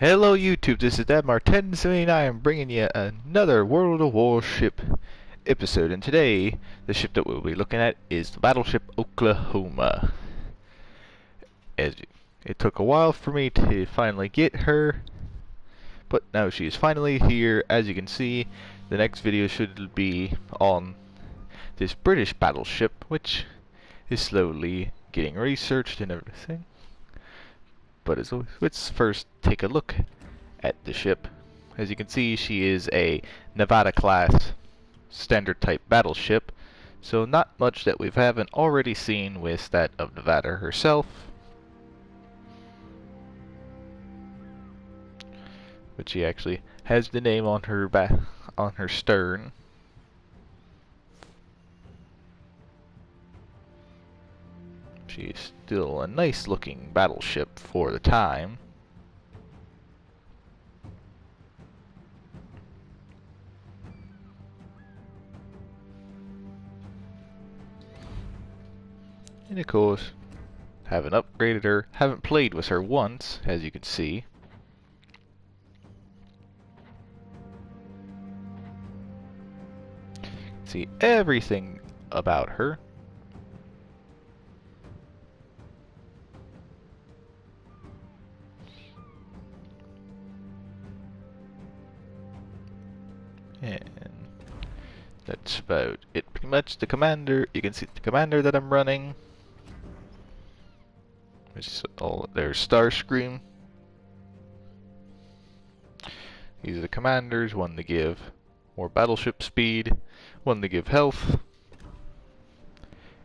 Hello YouTube, this is Dadmar1079 bringing you another World of Warship episode, and today the ship that we'll be looking at is the Battleship Oklahoma. It took a while for me to finally get her, but now she is finally here. As you can see, the next video should be on this British battleship, which is slowly getting researched and everything. But as always, let's first take a look at the ship. As you can see, she is a Nevada class standard type battleship, so not much that we haven't already seen with that of Nevada herself. But she actually has the name on her stern. She's still a nice looking battleship for the time. And of course, haven't upgraded her, haven't played with her once, as you can see. See everything about her. And that's about it. Pretty much the commander, you can see the commander that I'm running. Which is there's Starscream. These are the commanders, one to give more battleship speed, one to give health.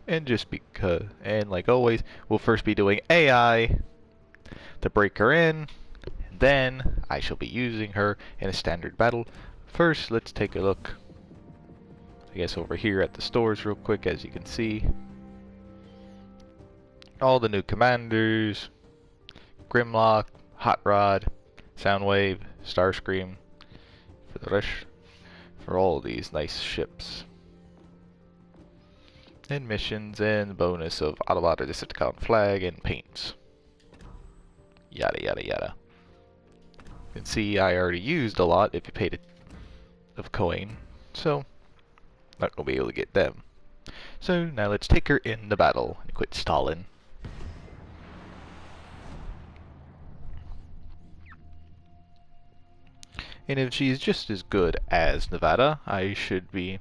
And just because, and like always, we'll first be doing AI to break her in, and then I shall be using her in a standard battle. First, let's take a look, I guess, over here at the stores real quick. As you can see, all the new commanders: Grimlock, Hot Rod, Soundwave, Starscream, for the rest, for all of these nice ships. And missions, and the bonus of Autobot or Decepticon flag and paints. Yada yada yada. You can see I already used a lot if you paid it of coin, so not gonna be able to get them. So now let's take her in the battle and quit stalling. And if she's just as good as Nevada, I should be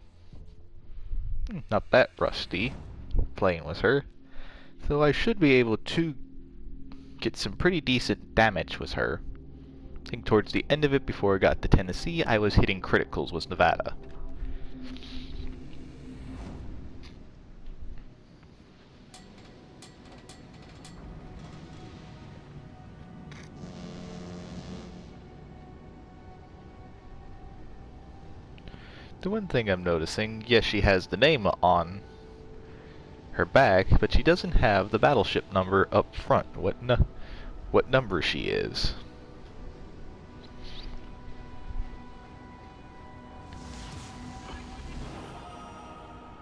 not that rusty playing with her. So I should be able to get some pretty decent damage with her. I think towards the end of it, before I got to Tennessee, I was hitting criticals with Nevada. The one thing I'm noticing, yes, she has the name on her back, but she doesn't have the battleship number up front. What number she is.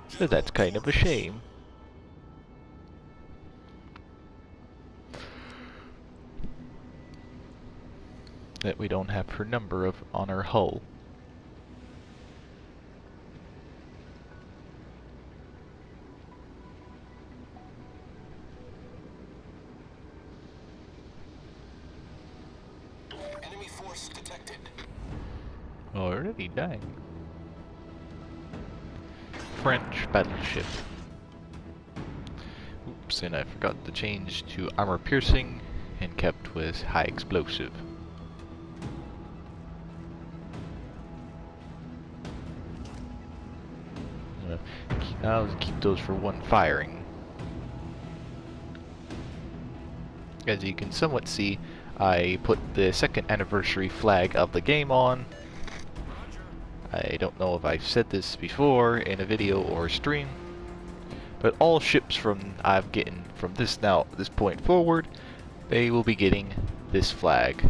So that's kind of a shame. That we don't have her number on her hull. Enemy force detected. Already dying. French battleship. Oops, and I forgot to change to armor piercing and kept with high explosive. I'll keep those for one firing. As you can somewhat see, I put the second anniversary flag of the game on. I don't know if I've said this before in a video or stream, but all ships from I've gotten from this point forward, they will be getting this flag.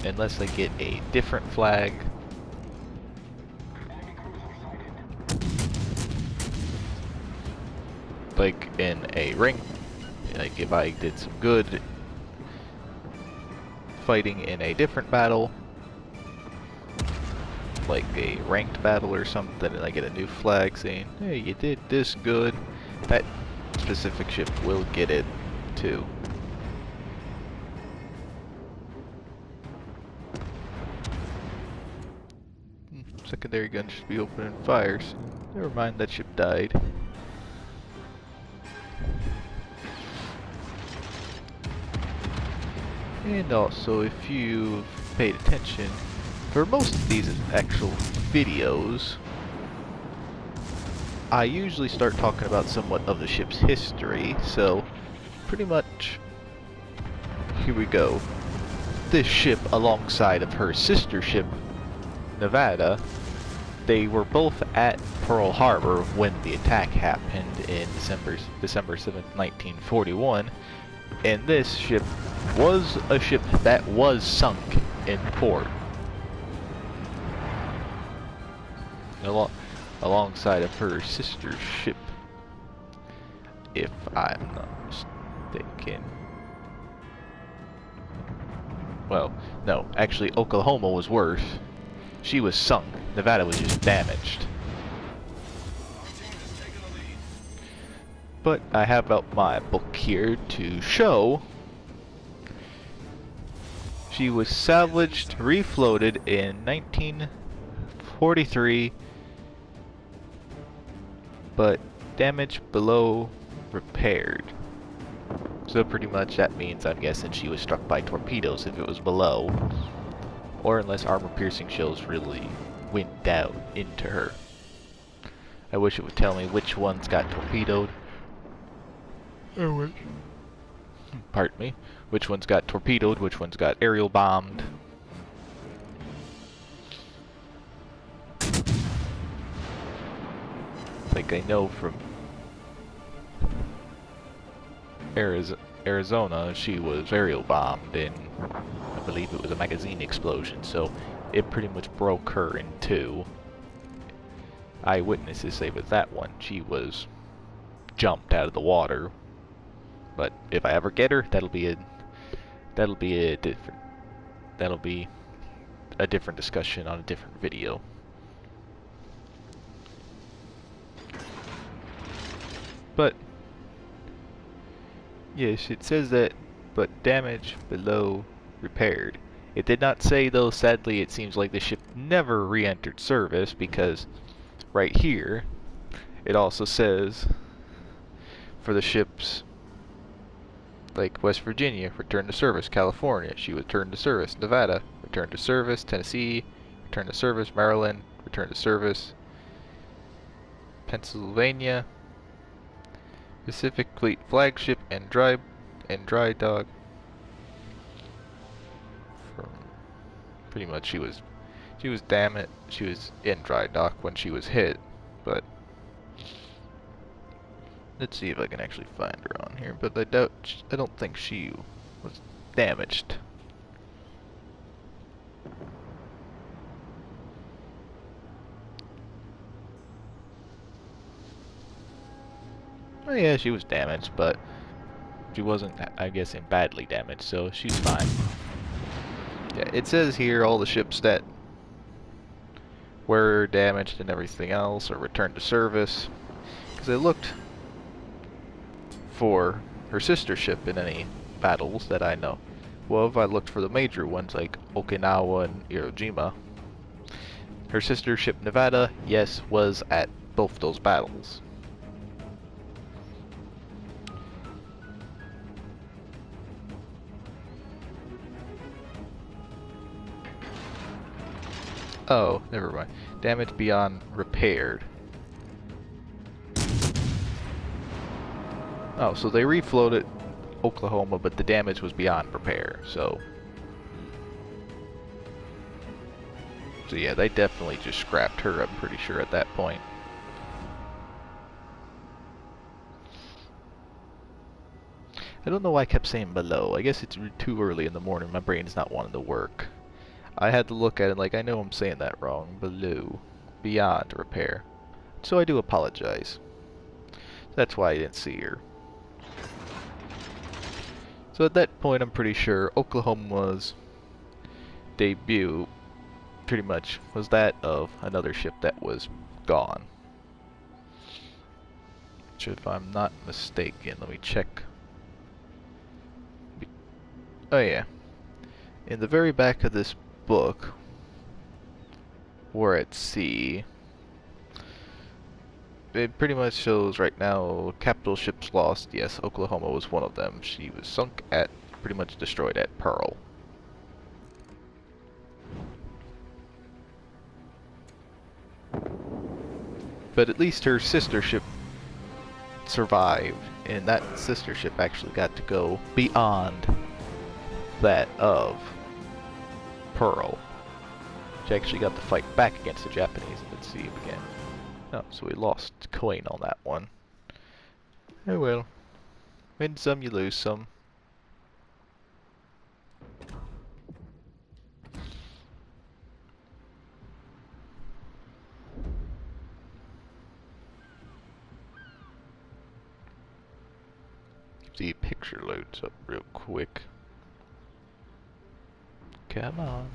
Unless I get a different flag. like in a ring, like if I did some good fighting in a different battle, like a ranked battle or something, and I get a new flag saying, hey, you did this good, that specific ship will get it too. Secondary gun should be opening fire soon. Never mind, that ship died. And also, if you've paid attention, for most of these actual videos, I usually start talking about somewhat of the ship's history, so pretty much, here we go. This ship, alongside of her sister ship, Nevada, they were both at Pearl Harbor when the attack happened in December 7th, 1941, and this ship was a ship that was sunk in port. Alongside of her sister ship, if I'm not mistaken. Well, no, actually Oklahoma was worse. She was sunk. Nevada was just damaged. But I have out my book here to show she was salvaged, refloated in 1943, but damaged below repaired. So pretty much that means, I'm guessing, she was struck by torpedoes if it was below. Or unless armor-piercing shells really went down into her. I wish it would tell me which ones got torpedoed. Or which... Pardon me. Which ones got torpedoed, which ones got aerial bombed. Like I know from Arizona, she was aerial bombed, and I believe it was a magazine explosion, so it pretty much broke her in two. Eyewitnesses say with that one, she was jumped out of the water. But if I ever get her, that'll be a different discussion on a different video. But yes, it says that, but damage below repaired. It did not say, though, sadly, it seems like the ship never re-entered service, because right here, it also says, for the ships like West Virginia, returned to service. California, she returned to service. Nevada, returned to service. Tennessee, returned to service. Maryland, returned to service. Pennsylvania, Pacific Fleet flagship and dry dock. Pretty much, she was damaged. She was in dry dock when she was hit, but let's see if I can actually find her on here. But I don't think she was damaged. Oh yeah, she was damaged, but she wasn't, I guess, badly damaged, so she's fine. Yeah, it says here all the ships that were damaged and everything else are returned to service. Because I looked for her sister ship in any battles that I know. Well, if I looked for the major ones like Okinawa and Iwo Jima, her sister ship Nevada, yes, was at both those battles. Oh, never mind. Damage beyond repaired. Oh, so they refloated Oklahoma, but the damage was beyond repair, so yeah, they definitely just scrapped her, I'm pretty sure, at that point. I don't know why I kept saying below. I guess it's too early in the morning, my brain's not wanting to work. I had to look at it like, I know I'm saying that wrong. Below. Beyond repair. So I do apologize. That's why I didn't see her. So at that point, I'm pretty sure Oklahoma's debut pretty much was that of another ship that was gone. Which, if I'm not mistaken, let me check. Oh yeah. In the very back of this book, we're at sea. It pretty much shows right now capital ships lost. Yes, Oklahoma was one of them. She was sunk at, pretty much destroyed at Pearl. But at least her sister ship survived, and that sister ship actually got to go beyond that of Pearl. She actually got to fight back against the Japanese and then see him again. Oh, so we lost coin on that one. Oh well. Win some, you lose some. The picture loads up real quick. Come on.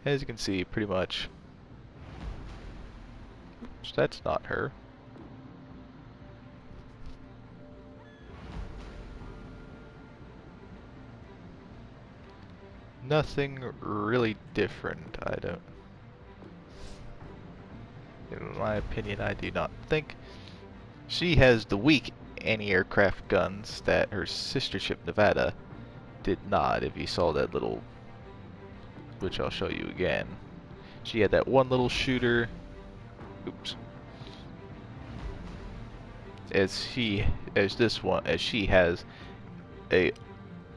As you can see, pretty much. Oops, that's not her. Nothing really different, I don't. In my opinion, I do not think. She has the weak anti-aircraft guns that her sister ship Nevada did not. If you saw that little, which I'll show you again. She had that one little shooter. Oops. As she has a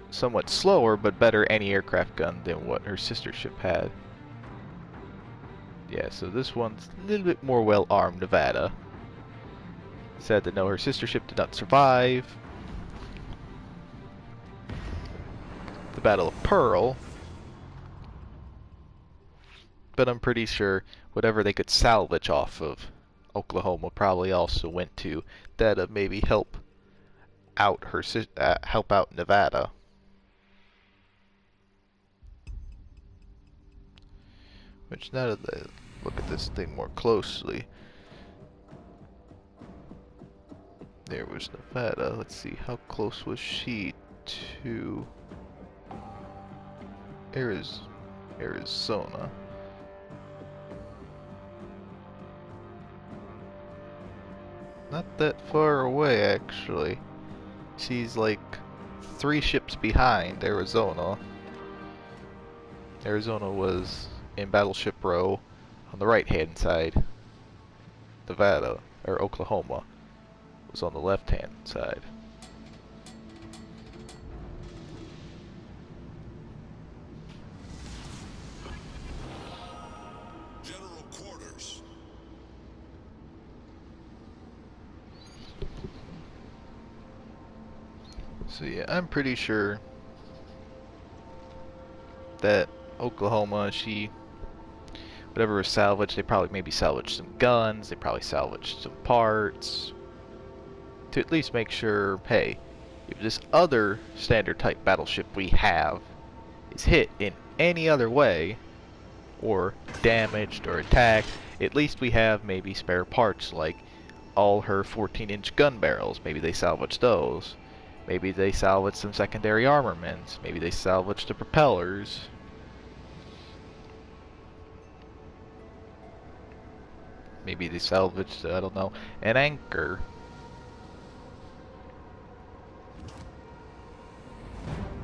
somewhat slower but better anti-aircraft gun than what her sister ship had. Yeah, so this one's a little bit more well-armed, Nevada. Sad to know her sister ship did not survive the Battle of Pearl, but I'm pretty sure whatever they could salvage off of Oklahoma probably also went to that of maybe help out Nevada. Which, now that I look at this thing more closely, there was Nevada. Let's see, how close was she to Arizona? Not that far away, actually. She's like 3 ships behind Arizona. Arizona was in Battleship Row on the right-hand side. Nevada, or Oklahoma, was on the left-hand side. General quarters. So yeah, I'm pretty sure that Oklahoma, whatever was salvaged, they probably maybe salvaged some guns, they probably salvaged some parts, to at least make sure, hey, if this other standard type battleship we have is hit in any other way, or damaged or attacked, at least we have maybe spare parts, like all her 14-inch gun barrels. Maybe they salvaged those. Maybe they salvaged some secondary armaments. Maybe they salvaged the propellers. Maybe they salvaged, I don't know, an anchor.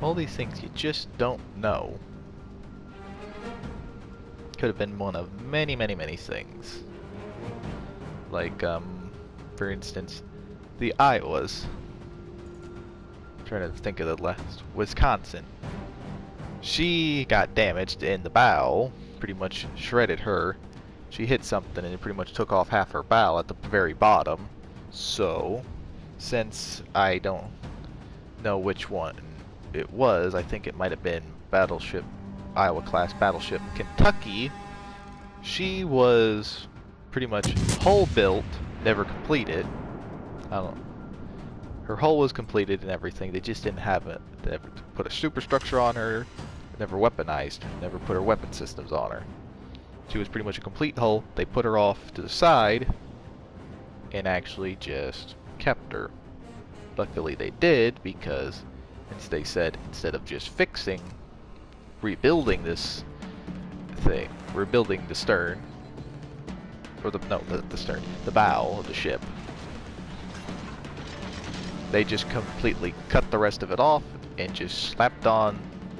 All these things you just don't know. Could have been one of many, many, many things. Like, for instance, the Iowas. I'm trying to think of the last. Wisconsin. She got damaged in the bow. Pretty much shredded her. She hit something and it pretty much took off half her bow at the very bottom. So, since I don't know which one it was, I think it might have been Battleship, Iowa class Battleship Kentucky. She was pretty much hull built, never completed, I don't know. Her hull was completed and everything. They just didn't have it. They never put a superstructure on her. Never weaponized. Never put her weapon systems on her. She was pretty much a complete hull. They put her off to the side and actually just kept her. Luckily they did, because as they said, instead of just rebuilding this thing, rebuilding the stern, or the stern, the bow of the ship, they just completely cut the rest of it off and just slapped on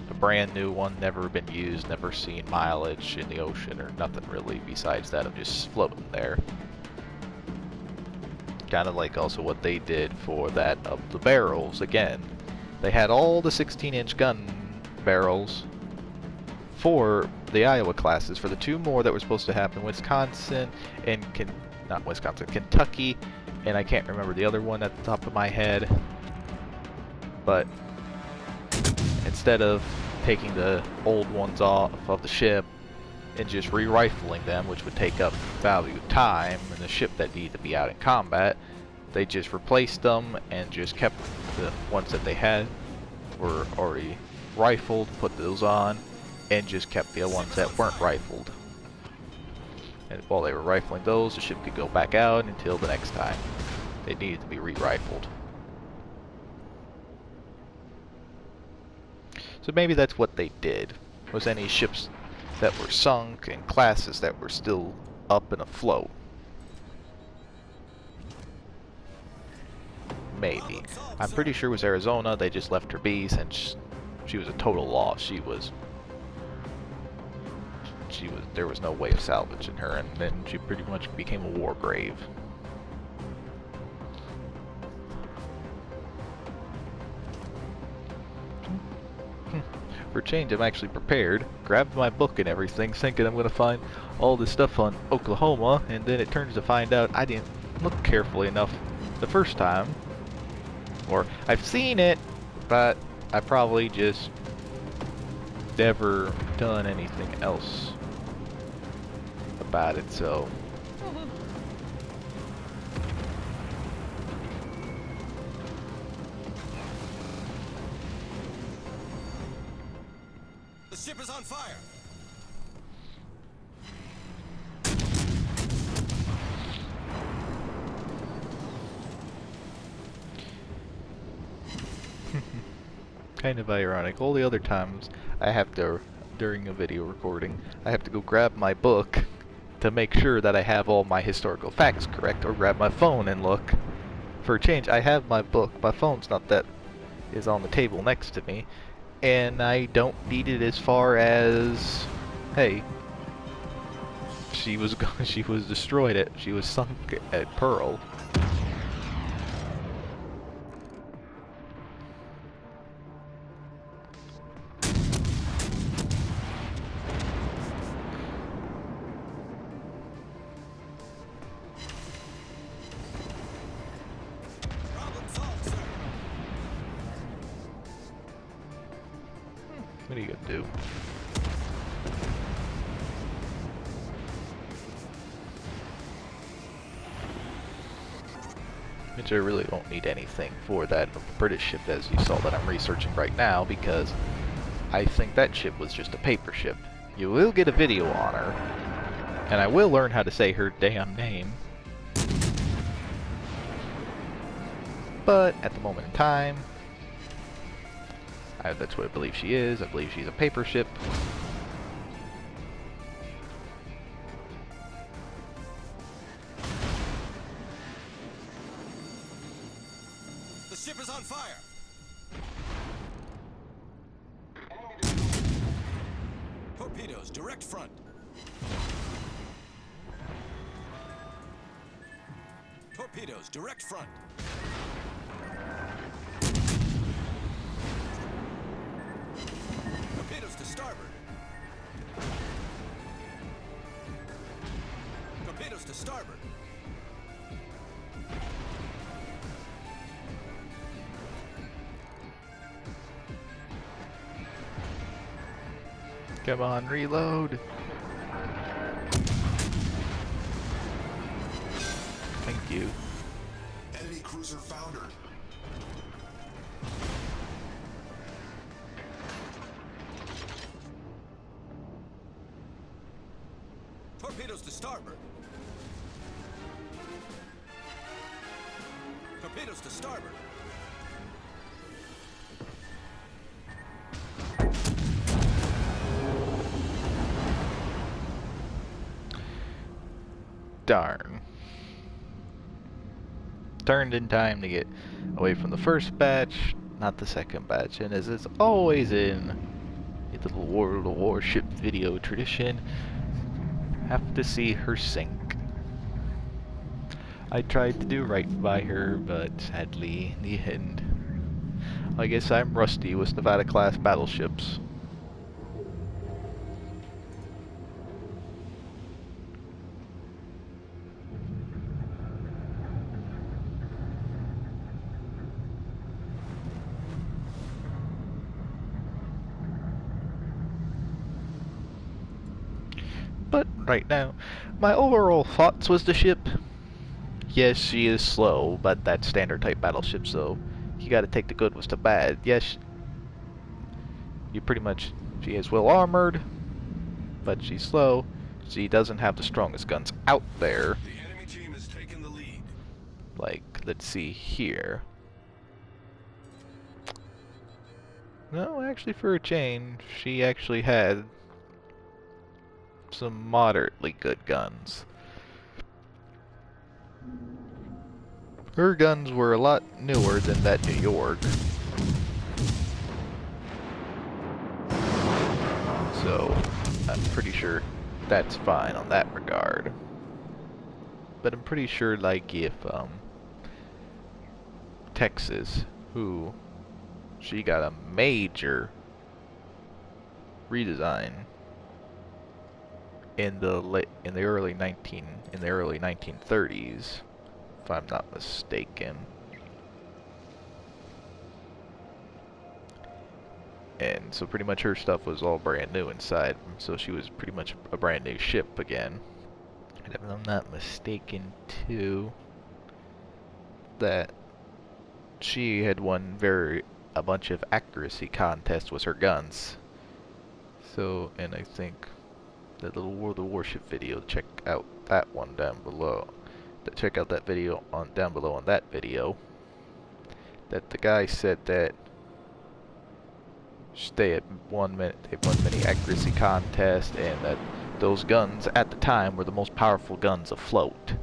a brand new one, never been used, never seen mileage in the ocean or nothing really besides that of just floating there. Kind of like also what they did for that of the barrels. Again, they had all the 16-inch gun barrels for the Iowa classes, for the two more that were supposed to happen, Wisconsin and Kentucky, and I can't remember the other one at the top of my head. But instead of taking the old ones off of the ship and just re-rifling them, which would take up valued time in the ship that needed to be out in combat, they just replaced them and just kept the ones that they had were already rifled, put those on, and just kept the ones that weren't rifled. And while they were rifling those, the ship could go back out until the next time they needed to be re-rifled. So maybe that's what they did, was any ships that were sunk and classes that were still up and afloat. Maybe. I'm pretty sure it was Arizona. They just left her be since she was a total loss. There was no way of salvaging her, and then she pretty much became a war grave. For a change, I'm actually prepared. Grabbed my book and everything, thinking I'm going to find all this stuff on Oklahoma, and then it turns to find out I didn't look carefully enough the first time. Or, I've seen it, but I probably just never done anything else about it, so... The ship is on fire. Kind of ironic. All the other times I have to, during a video recording, I have to go grab my book to make sure that I have all my historical facts correct, or grab my phone and look. For a change, I have my book. My phone's not that is on the table next to me, and I don't need it as far as, hey, she was destroyed she was sunk at Pearl. What are you gonna do? Which I really don't need anything for that British ship, as you saw that I'm researching right now, because I think that ship was just a paper ship. You will get a video on her, and I will learn how to say her damn name. But at the moment in time, that's what I believe she is. I believe she's a paper ship. The ship is on fire. Torpedoes, direct front. Torpedoes, direct front. Torpedoes to starboard. Torpedoes to starboard. Come on, reload. Thank you. Enemy cruiser foundered. Torpedoes to starboard. Torpedoes to starboard. Darn. Turned in time to get away from the first batch, not the second batch, and as it's always in the little World of Warship video tradition, have to see her sink. I tried to do right by her, but sadly, in the end, I guess I'm rusty with Nevada-class battleships. But right now, my overall thoughts was the ship. Yes, she is slow, but that's standard type battleship, so you gotta take the good with the bad. Yes, you pretty much, she is well armored, but she's slow. She doesn't have the strongest guns out there. The enemy team has taken the lead. Like, let's see here. No, actually for a change, she actually had some moderately good guns. Her guns were a lot newer than that New York. So, I'm pretty sure that's fine on that regard. But I'm pretty sure, like, if, Texas, who, she got a major redesign in the early 1930s, if I'm not mistaken. And so pretty much her stuff was all brand new inside, so she was pretty much a brand new ship again. And if I'm not mistaken too, that she had won a bunch of accuracy contests with her guns. So, and I think that little World of Warship video, check out that one down below. Check out that video down below on that video. That the guy said that they had won many accuracy contests, and that those guns at the time were the most powerful guns afloat.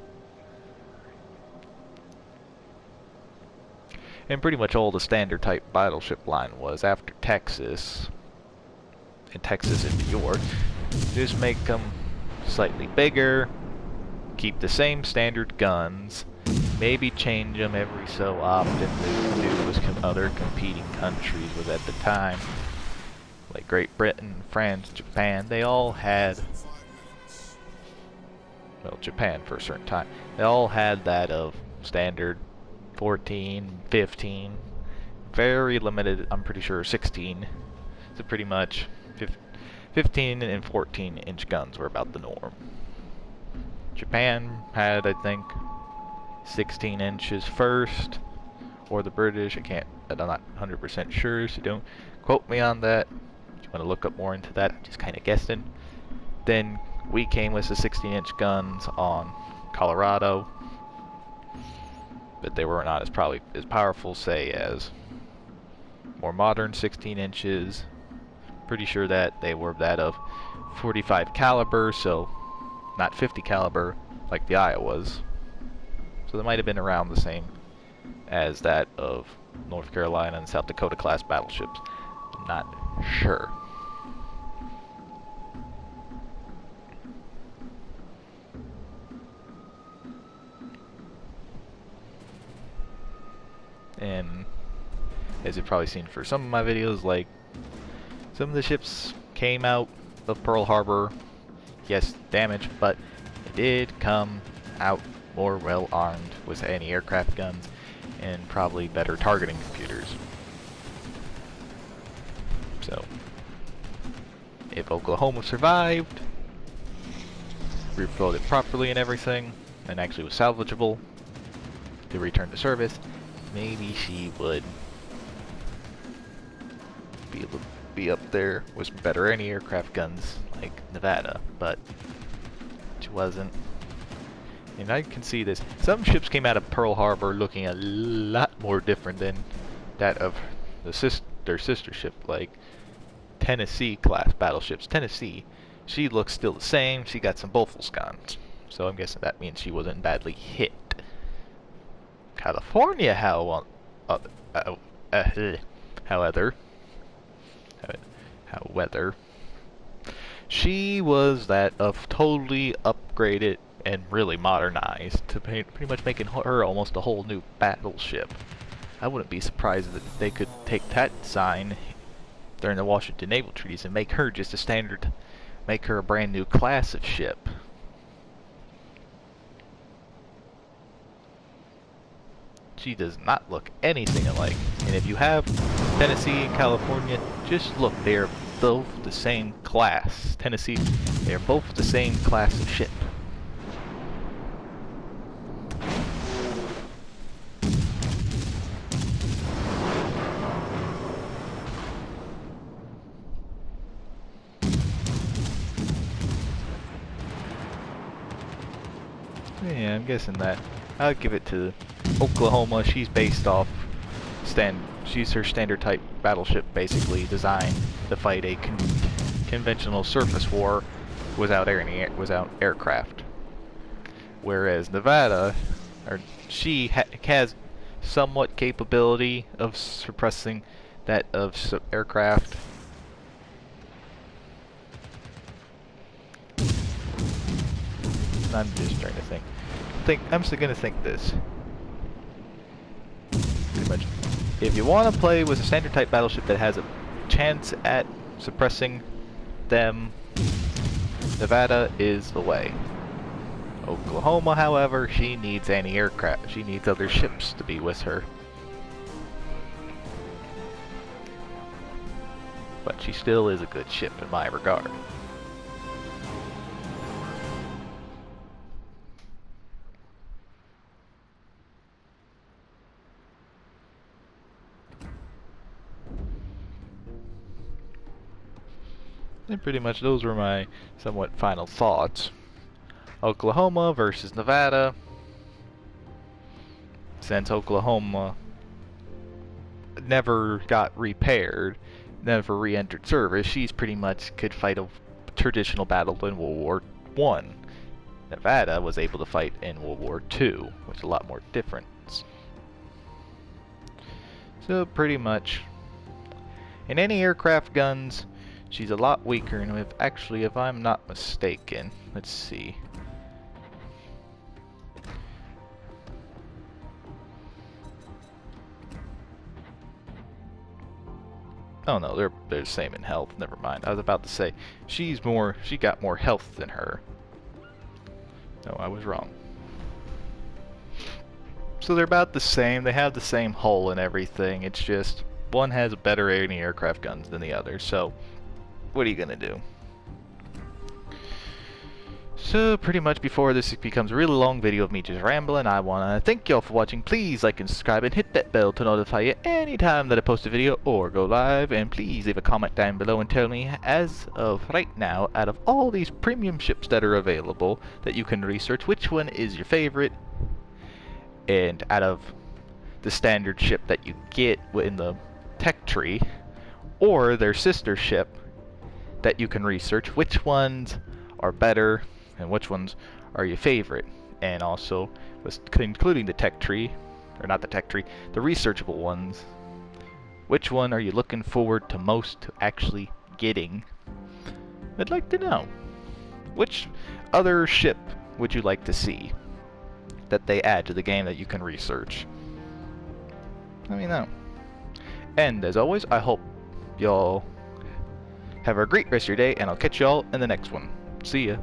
And pretty much all the standard type battleship line was after Texas, and Texas and New York. Just make them slightly bigger, keep the same standard guns, maybe change them every so often to do with other competing countries with at the time. Like Great Britain, France, Japan, they all had, well, Japan for a certain time, they all had that of standard 14, 15, very limited, I'm pretty sure 16, so pretty much 15 and 14 inch guns were about the norm. Japan had, I think, 16 inches first, or the British, I'm not 100% sure, so don't quote me on that. If you want to look up more into that, I'm just kind of guessing. Then we came with the 16-inch guns on Colorado, but they were not as probably as powerful, say, as more modern 16 inches. Pretty sure that they were that of 45 caliber, so not 50 caliber like the Iowas. So they might have been around the same as that of North Carolina and South Dakota class battleships. I'm not sure. And as you've probably seen for some of my videos, like, some of the ships came out of Pearl Harbor, yes, damaged, but it did come out more well armed with anti-aircraft guns and probably better targeting computers. So, if Oklahoma survived, refilled it properly and everything, and actually was salvageable, to return to service, maybe she would be able to be up there with some better anti-aircraft guns like Nevada, but she wasn't. And I can see this. Some ships came out of Pearl Harbor looking a lot more different than that of their sister ship, like Tennessee class battleships. Tennessee, she looks still the same. She got some Bofels guns, so I'm guessing that means she wasn't badly hit. California, however, she was that of totally upgraded and really modernized to pretty much making her almost a whole new battleship. I wouldn't be surprised that they could take that design during the Washington Naval Treaties and make her just a standard, make her a brand new class of ship. She does not look anything alike. And if you have Tennessee and California, just look, they're both the same class. Tennessee, they're both the same class of ship. Yeah, I'm guessing that. I'll give it to Oklahoma. She's based off she's her standard type battleship, basically designed to fight a conventional surface war without aircraft. Whereas Nevada, she has somewhat capability of suppressing that of aircraft. I'm just trying to think. I'm still gonna think this. Pretty much, if you want to play with a standard type battleship that has a chance at suppressing them, Nevada is the way. Oklahoma, however, she needs anti-aircraft. She needs other ships to be with her. But she still is a good ship in my regard. And pretty much those were my somewhat final thoughts. Oklahoma versus Nevada. Since Oklahoma never got repaired, never re-entered service, she's pretty much could fight a traditional battle in World War I. Nevada was able to fight in World War II, which is a lot more difference. So pretty much, in any aircraft guns, she's a lot weaker, and if I'm not mistaken, let's see. Oh no, they're the same in health. Never mind. I was about to say she got more health than her. No, I was wrong. So they're about the same. They have the same hull and everything. It's just one has better anti-aircraft guns than the other. So what are you gonna do? So pretty much before this becomes a really long video of me just rambling, I want to thank y'all for watching. Please like and subscribe and hit that bell to notify you anytime that I post a video or go live. And please leave a comment down below and tell me, as of right now, out of all these premium ships that are available that you can research, which one is your favorite? And out of the standard ship that you get in the tech tree, or their sister ship that you can research, which ones are better and which ones are your favorite? And also, including the tech tree, or not the tech tree, the researchable ones, which one are you looking forward to most to actually getting? I'd like to know. Which other ship would you like to see that they add to the game that you can research? Let me know. And as always, I hope y'all have a great rest of your day, and I'll catch y'all in the next one. See ya.